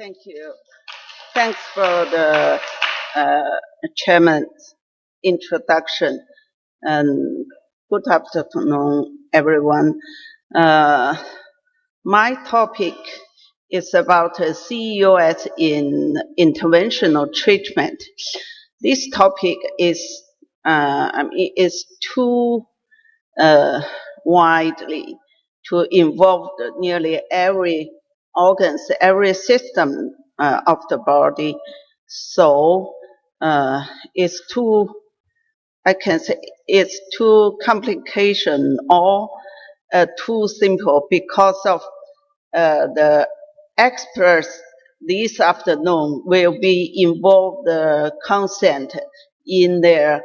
Thank you. Thanks for the chairman's introduction, and good afternoon, everyone. My topic is about CEOS in interventional treatment. This topic is too widely to involve nearly every organs, every system of the body. So it's too, I can say, it's too complication or too simple because of the experts this afternoon will be involved consent in their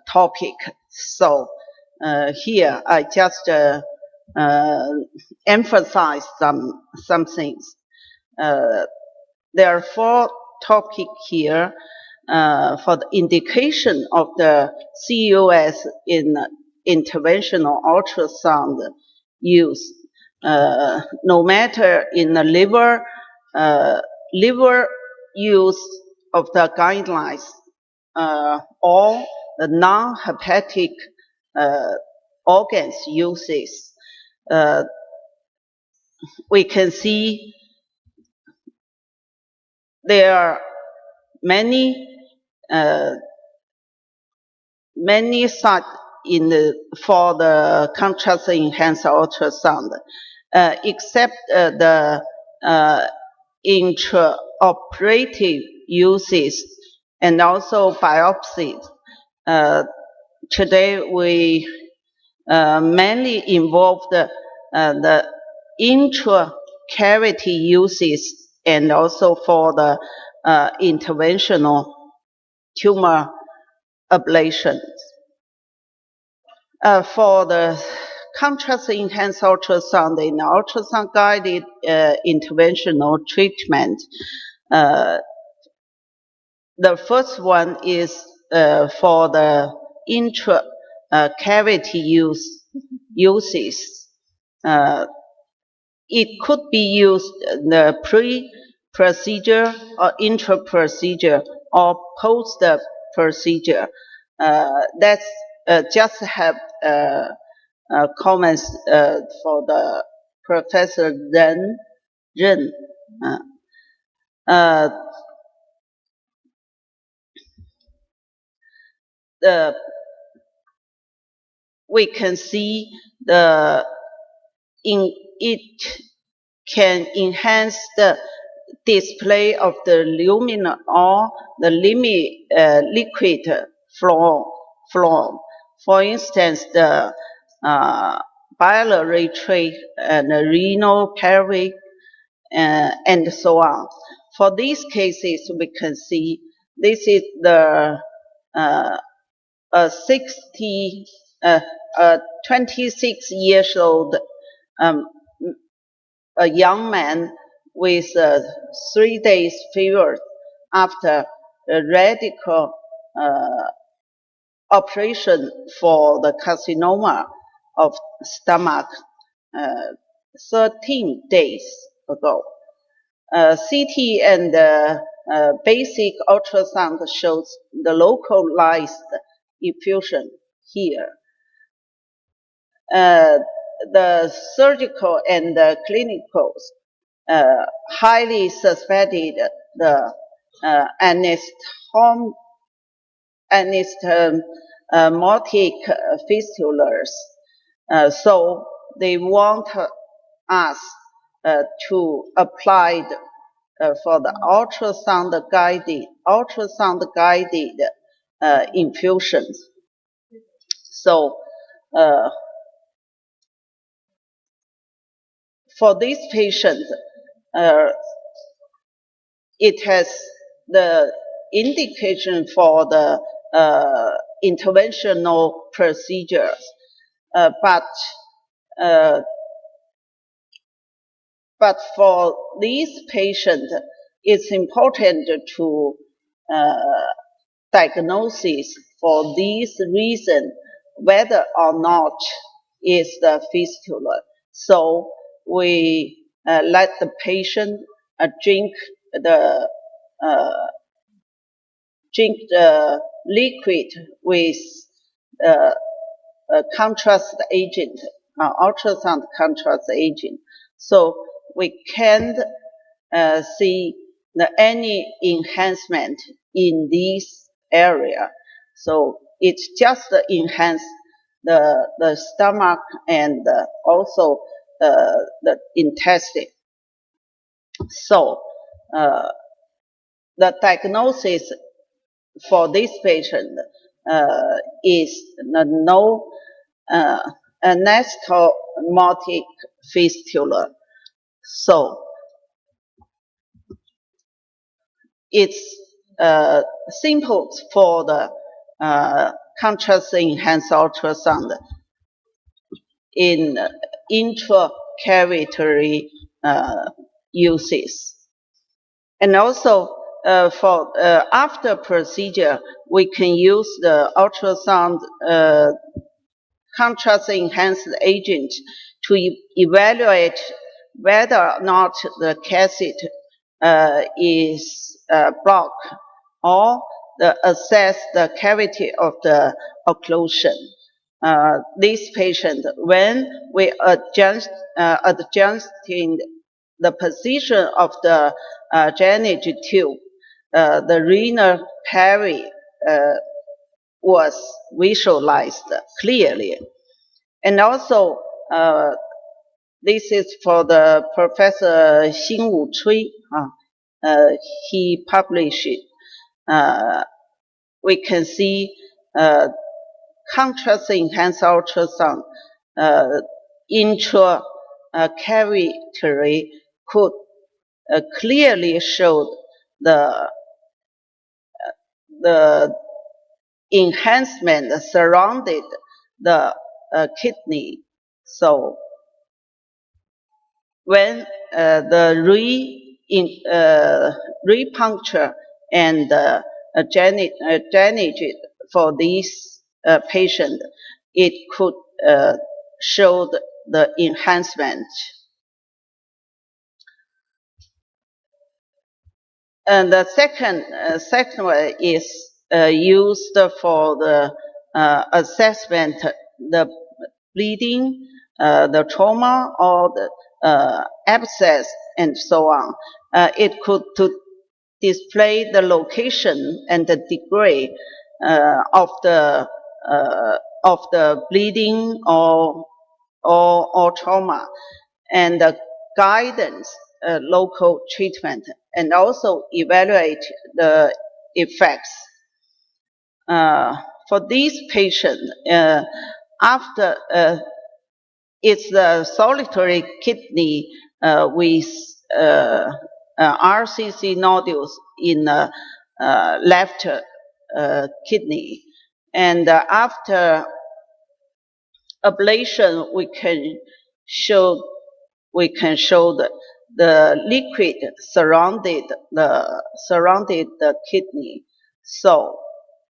topic. So here I just emphasize some things. There are 4 topics here for the indication of the CEOS in interventional ultrasound use. No matter in the liver use of the guidelines or the non-hepatic organs uses, we can see there are many sites for the contrast enhanced ultrasound, except the intraoperative uses and also biopsies. Today we mainly involve the intracavity uses and also for the interventional tumor ablations. For the contrast enhanced ultrasound in ultrasound guided interventional treatment, the first one is for the intracavity uses. It could be used in the pre-procedure or intra-procedure or post-procedure. That's just have comments for the Professor Ren. We can see it can enhance the display of the luminal or the liquid flow. For instance, the biliary tract and the renal, pelvic, and so on. For these cases, we can see this is the 26 years old a young man with 3 days fever after a radical operation for the carcinoma of stomach 13 days ago. CT and basic ultrasound shows the localized effusion here. The surgical and the clinicals highly suspected the anastomotic fistulas. So they want us to apply for the ultrasound guided infusions. So for this patient, it has the indication for the interventional procedures, but for these patients, it's important to diagnosis for this reason whether or not is the fistula. So we let the patient drink the liquid with contrast agent, ultrasound contrast agent. So we can't see any enhancement in this area. So it just enhance the stomach and also the intestine. So the diagnosis for this patient is no anastomotic fistula. So it's simple for the contrast enhanced ultrasound in intracavitary uses. And also for after procedure, we can use the ultrasound contrast enhanced agent to evaluate whether or not the cassette is blocked, or assess the cavity of the occlusion. This patient, when we adjusting the position of the drainage tube, the renal cavity was visualized clearly. And also, this is for the Professor Xingwu Cui. He published it. We can see contrast enhanced ultrasound intracavitary could clearly show the enhancement surrounded the kidney. So when the repuncture and drainage for this patient, it could show the enhancement. And the second one is used for the assessment, the bleeding, the trauma, or the abscess, and so on. It could display the location and the degree of the bleeding or trauma, and the guidance local treatment, and also evaluate the effects. For this patient, after it's the solitary kidney with RCC nodules in the left kidney, and after ablation, we can show the liquid surrounded the kidney. So,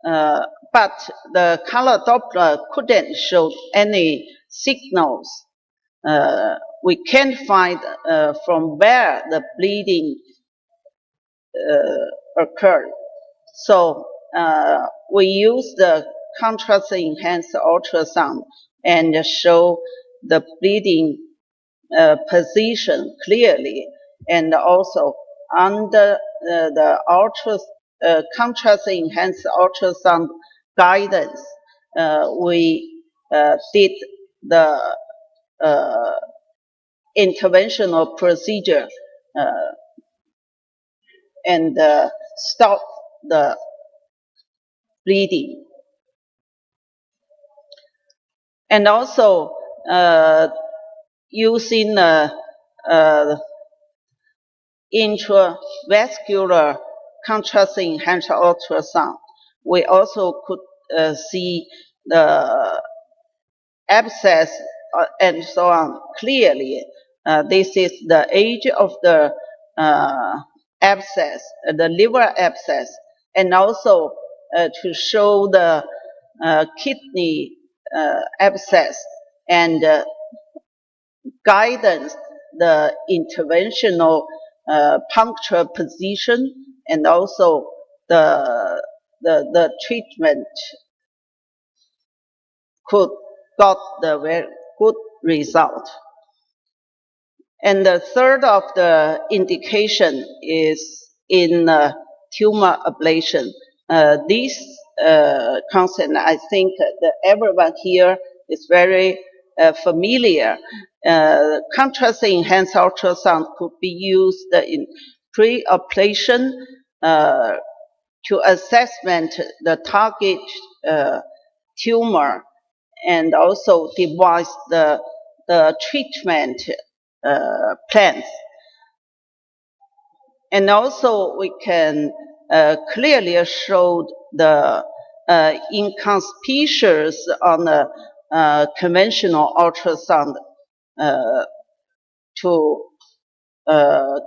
but the color Doppler couldn't show any signals. We can't find from where the bleeding occurred. So we use the contrast enhanced ultrasound and show the bleeding position clearly, and also under the contrast enhanced ultrasound guidance, we did the interventional procedure and stop the bleeding. And also using intravascular contrast enhanced ultrasound, we also could see the abscess and so on clearly. This is the age of the abscess, the liver abscess, and also to show the kidney abscess, and guidance the interventional puncture position, and also the treatment got the very good result. And the third of the indication is in tumor ablation. This concept, I think that everyone here is very familiar. Contrast enhanced ultrasound could be used in pre-ablation to assessment the target tumor, and also devise the treatment plans. And also we can clearly show the inconspicuous on the conventional ultrasound to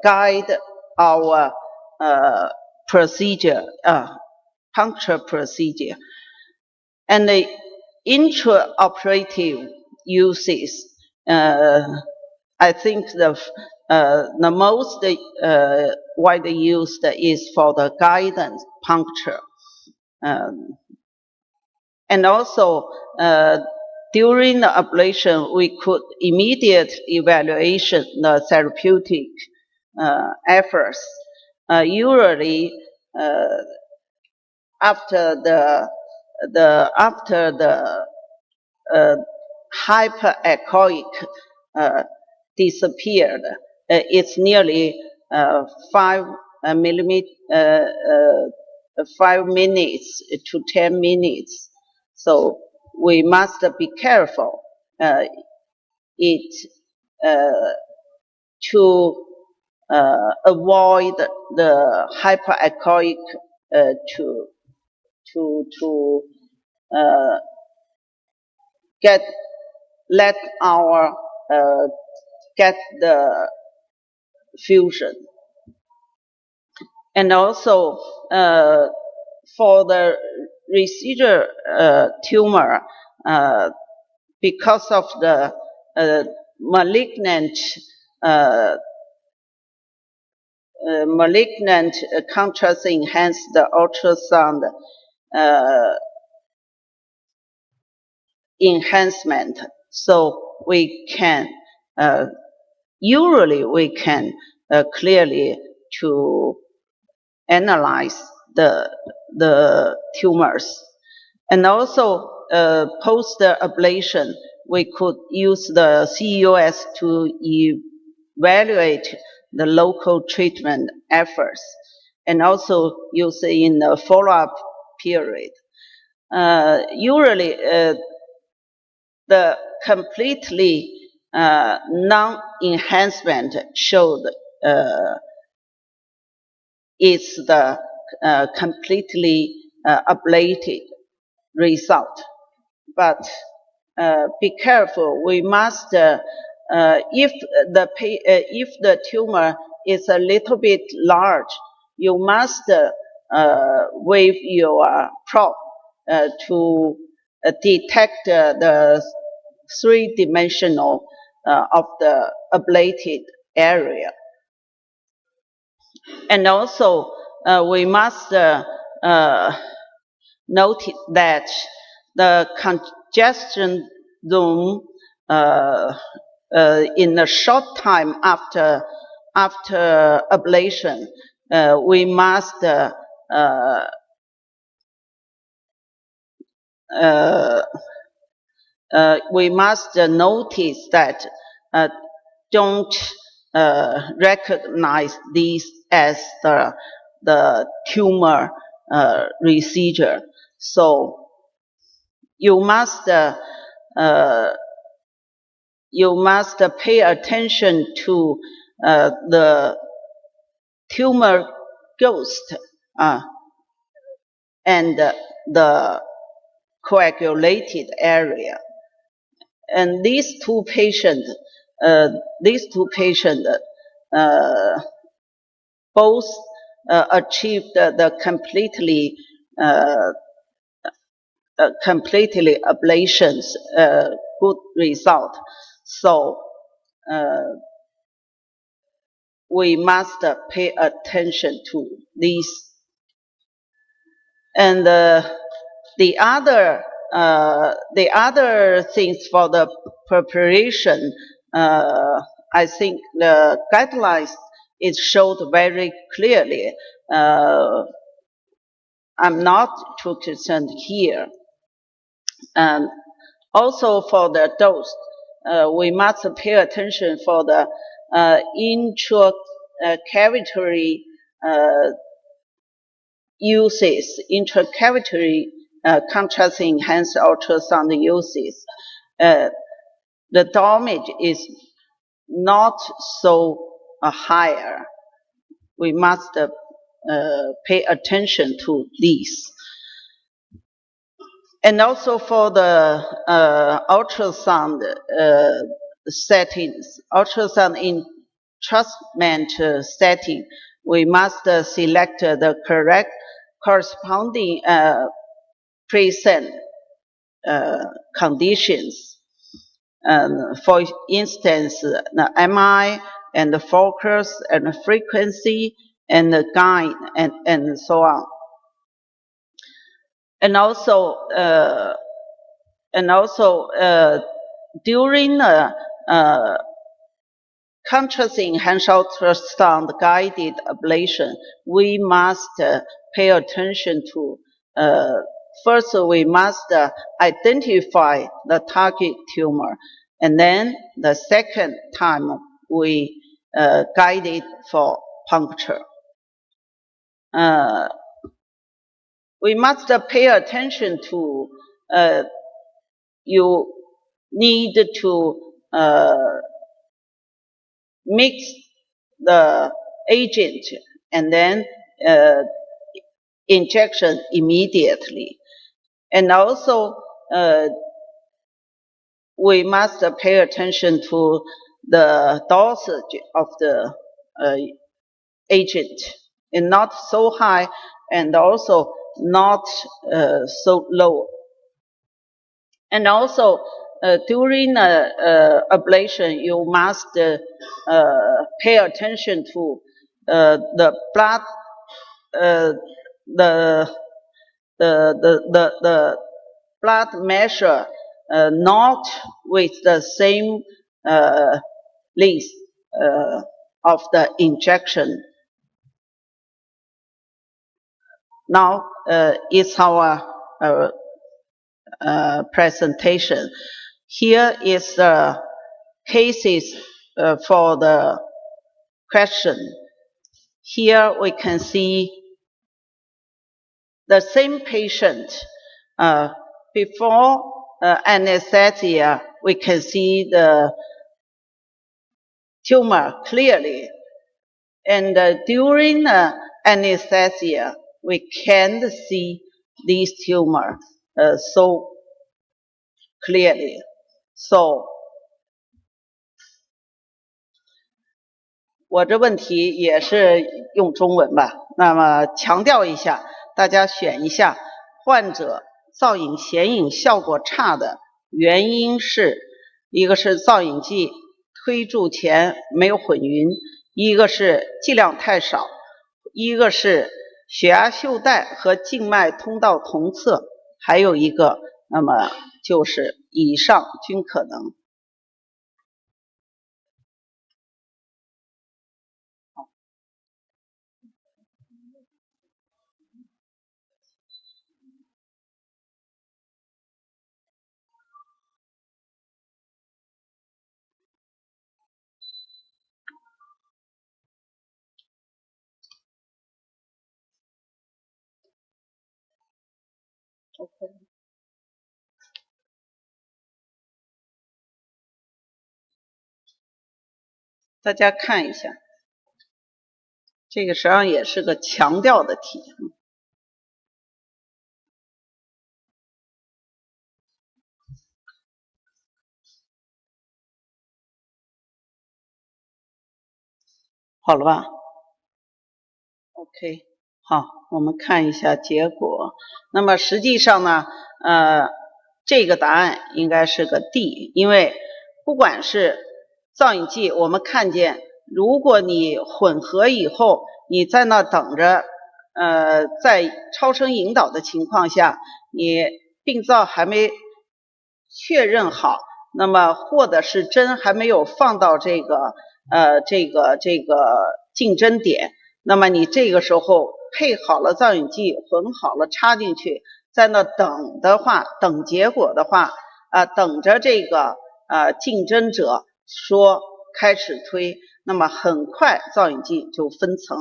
guide our procedure, puncture procedure. And the intraoperative uses, I think the most widely used is for the guidance puncture. And also during the ablation, we could immediate evaluation the therapeutic efforts. Usually after the hyperechoic disappeared, it's nearly 5 minutes to 10 minutes. So we must be careful to avoid the hyperechoic to let our get the fusion. And also for the residual tumor, because of the malignant contrast enhanced ultrasound enhancement, so we can usually we can clearly to analyze the tumors. And also post ablation, we could use the CUS to evaluate the local treatment efforts, and also use it in the follow-up period. Usually the completely non-enhancement showed is the completely ablated result. But be careful. We must, if the tumor is a little bit large, you must wave your probe to detect the three-dimensional of the ablated area. And also we must note that the congestion zone in a short time after ablation, we must notice that don't recognize these as the tumor reseizure. So you must pay attention to the tumor ghost and the coagulated area. And these two patients both achieved the completely ablations good result. So we must pay attention to these. And the other things for the preparation, I think the guidelines is showed very clearly. I'm not too concerned here. And also for the dose, we must pay attention for the intracavitary uses, intracavitary contrast enhanced ultrasound uses. The damage is not so higher. We must pay attention to these. And also for the ultrasound settings, ultrasound entrustment setting, we must select the correct corresponding present conditions. For instance, the MI and the focus and the frequency and the gain and so on. And also during the contrast enhanced ultrasound guided ablation, we must pay attention to first we must identify the target tumor, and then the second time we guide it for puncture. We must pay attention to you need to mix the agent and then injection immediately. And also we must pay attention to the dosage of the agent, and not so high and also not so low. And also during ablation, you must pay attention to the blood, the blood measure not with the same length of the injection. Now is our presentation. Here is the cases for the question. Here we can see the same patient. Before anesthesia, we can see the tumor clearly. And during anesthesia, we can't see this tumor so clearly. So 我这问题也是用中文吧。那么强调一下，大家选一下，患者造影显影效果差的原因是，一个是造影剂推注前没有混匀，一个是剂量太少，一个是血压袖带和静脉通道同侧，还有一个那么就是以上均可能。OK， 大家看一下，这个实际上也是个强调的题。好了吧 ？OK， 好，我们看一下结果。那么实际上呢，这个答案应该是个 D， 因为不管是造影剂，我们看见如果你混合以后，你在那等着，在超声引导的情况下，你病灶还没确认好，那么或者是针还没有放到这个进针点，那么你这个时候配好了造影剂，混好了插进去，在那等的话，等结果的话，等着这个竞争者说开始推，那么很快造影剂就分层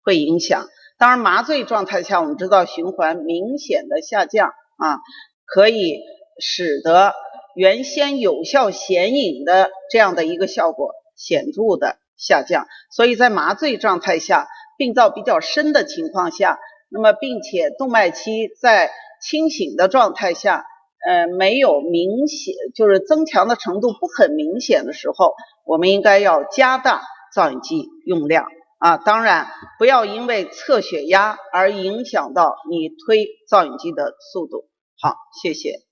会影响。当然麻醉状态下，我们知道循环明显的下降可以使得原先有效显影的这样的一个效果显著的下降。所以在麻醉状态下，病灶比较深的情况下，那么并且动脉期在清醒的状态下没有明显，就是增强的程度不很明显的时候，我们应该要加大造影剂用量当然不要因为测血压而影响到你推造影剂的速度。好，谢谢。